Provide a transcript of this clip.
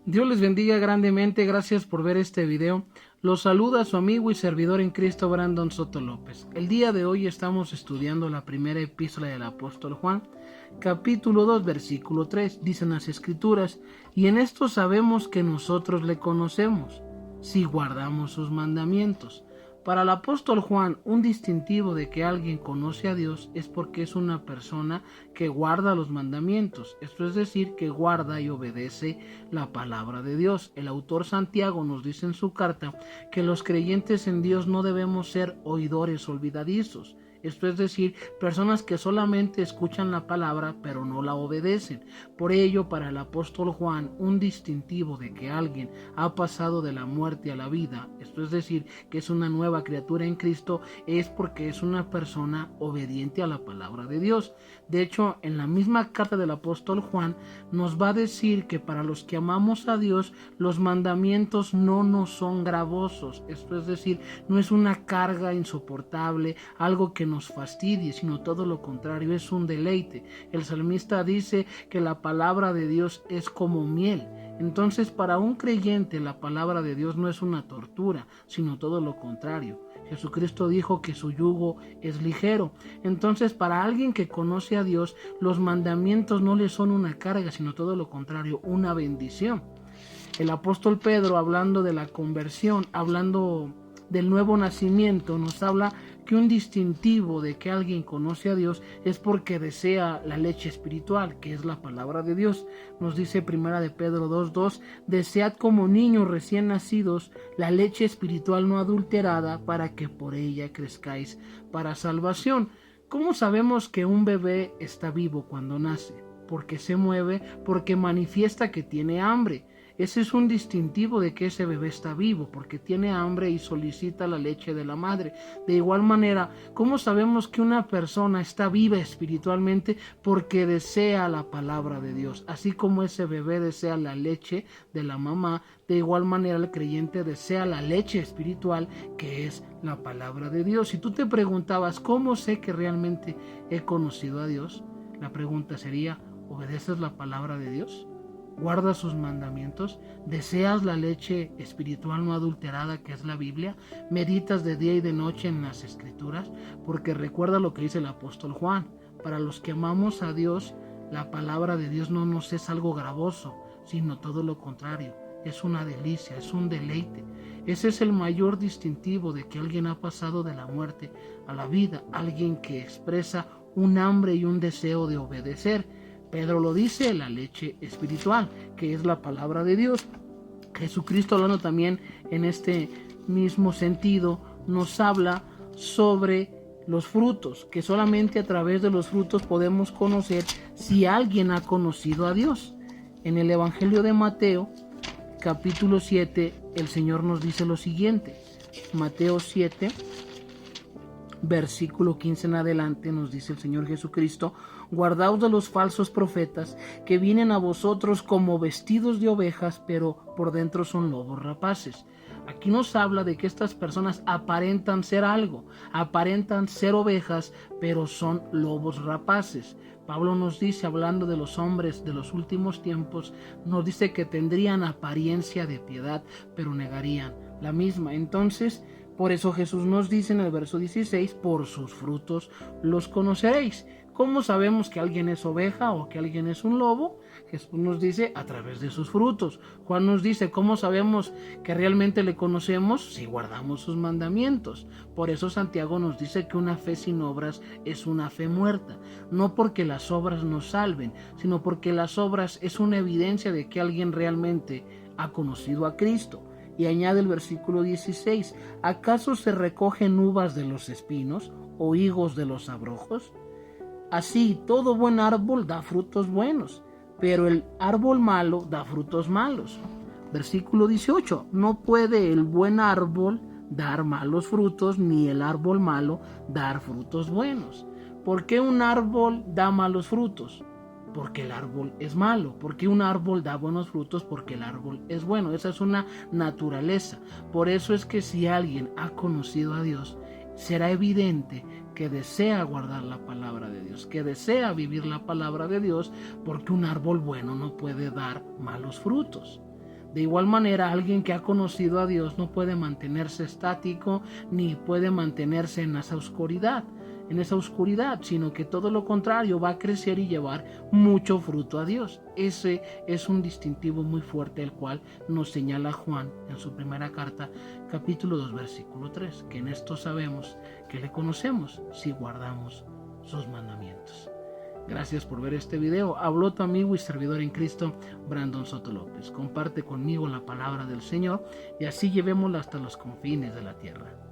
Dios les bendiga grandemente, gracias por ver este video. Los saluda su amigo y servidor en Cristo, Brandon Soto López. El día de hoy estamos estudiando la primera epístola del apóstol Juan, capítulo 2, versículo 3. Dicen las escrituras: y en esto sabemos que nosotros le conocemos, si guardamos sus mandamientos. Para el apóstol Juan, un distintivo de que alguien conoce a Dios es porque es una persona que guarda los mandamientos, esto es decir, que guarda y obedece la palabra de Dios. El autor Santiago nos dice en su carta que los creyentes en Dios no debemos ser oidores olvidadizos. Esto es decir, personas que solamente escuchan la palabra pero no la obedecen. Por ello, para el apóstol Juan, un distintivo de que alguien ha pasado de la muerte a la vida, esto es decir, que es una nueva criatura en Cristo, es porque es una persona obediente a la palabra de Dios. De hecho, en la misma carta del apóstol Juan nos va a decir que para los que amamos a Dios, los mandamientos no nos son gravosos. Esto es decir, no es una carga insoportable, algo que nos fastidie, sino todo lo contrario, es un deleite. El salmista dice que la palabra de Dios es como miel. Entonces, para un creyente la palabra de Dios no es una tortura, sino todo lo contrario. Jesucristo dijo que su yugo es ligero. Entonces, para alguien que conoce a Dios, los mandamientos no le son una carga, sino todo lo contrario, una bendición. El apóstol Pedro, hablando de la conversión, hablando del nuevo nacimiento, nos habla que un distintivo de que alguien conoce a Dios es porque desea la leche espiritual, que es la palabra de Dios. Nos dice primera de Pedro 2:2: desead como niños recién nacidos la leche espiritual no adulterada, para que por ella crezcáis para salvación. ¿Cómo sabemos que un bebé está vivo cuando nace? Porque se mueve, porque manifiesta que tiene hambre. Ese es un distintivo de que ese bebé está vivo, porque tiene hambre y solicita la leche de la madre. De igual manera, ¿cómo sabemos que una persona está viva espiritualmente? Porque desea la palabra de Dios. Así como ese bebé desea la leche de la mamá, de igual manera el creyente desea la leche espiritual, que es la palabra de Dios. Si tú te preguntabas, ¿cómo sé que realmente he conocido a Dios? La pregunta sería: ¿obedeces la palabra de Dios? ¿Guardas sus mandamientos? ¿Deseas la leche espiritual no adulterada, que es la Biblia? ¿Meditas de día y de noche en las Escrituras? Porque recuerda lo que dice el apóstol Juan: para los que amamos a Dios, la palabra de Dios no nos es algo gravoso, sino todo lo contrario, es una delicia, es un deleite. Ese es el mayor distintivo de que alguien ha pasado de la muerte a la vida, alguien que expresa un hambre y un deseo de obedecer. Pedro lo dice: la leche espiritual, que es la palabra de Dios. Jesucristo, hablando también en este mismo sentido, nos habla sobre los frutos, que solamente a través de los frutos podemos conocer si alguien ha conocido a Dios. En el Evangelio de Mateo, capítulo 7, el Señor nos dice lo siguiente. Mateo 7, versículo 15 en adelante, nos dice el Señor Jesucristo: guardaos de los falsos profetas, que vienen a vosotros como vestidos de ovejas, pero por dentro son lobos rapaces. Aquí nos habla de que estas personas aparentan ser algo, aparentan ser ovejas, pero son lobos rapaces. Pablo nos dice, hablando de los hombres de los últimos tiempos, nos dice que tendrían apariencia de piedad, pero negarían la misma. Entonces, por eso Jesús nos dice en el verso 16: por sus frutos los conoceréis. ¿Cómo sabemos que alguien es oveja o que alguien es un lobo? Jesús nos dice: a través de sus frutos. Juan nos dice: ¿cómo sabemos que realmente le conocemos? Si guardamos sus mandamientos. Por eso Santiago nos dice que una fe sin obras es una fe muerta. No porque las obras nos salven, sino porque las obras es una evidencia de que alguien realmente ha conocido a Cristo. Y añade el versículo 16: ¿acaso se recogen uvas de los espinos o higos de los abrojos? Así, todo buen árbol da frutos buenos, pero el árbol malo da frutos malos. Versículo 18: no puede el buen árbol dar malos frutos, ni el árbol malo dar frutos buenos. ¿Por qué un árbol da malos frutos? Porque el árbol es malo. ¿Por qué un árbol da buenos frutos? Porque el árbol es bueno. Esa es una naturaleza. Por eso es que si alguien ha conocido a Dios, será evidente que desea guardar la palabra de Dios, que desea vivir la palabra de Dios, porque un árbol bueno no puede dar malos frutos. De igual manera, alguien que ha conocido a Dios no puede mantenerse estático ni puede mantenerse en esa oscuridad, sino que todo lo contrario, va a crecer y llevar mucho fruto a Dios. Ese es un distintivo muy fuerte, el cual nos señala Juan en su primera carta, capítulo 2, versículo 3, que en esto sabemos que le conocemos si guardamos sus mandamientos. Gracias por ver este video. Habló tu amigo y servidor en Cristo, Brandon Soto López. Comparte conmigo la palabra del Señor y así llevémosla hasta los confines de la tierra.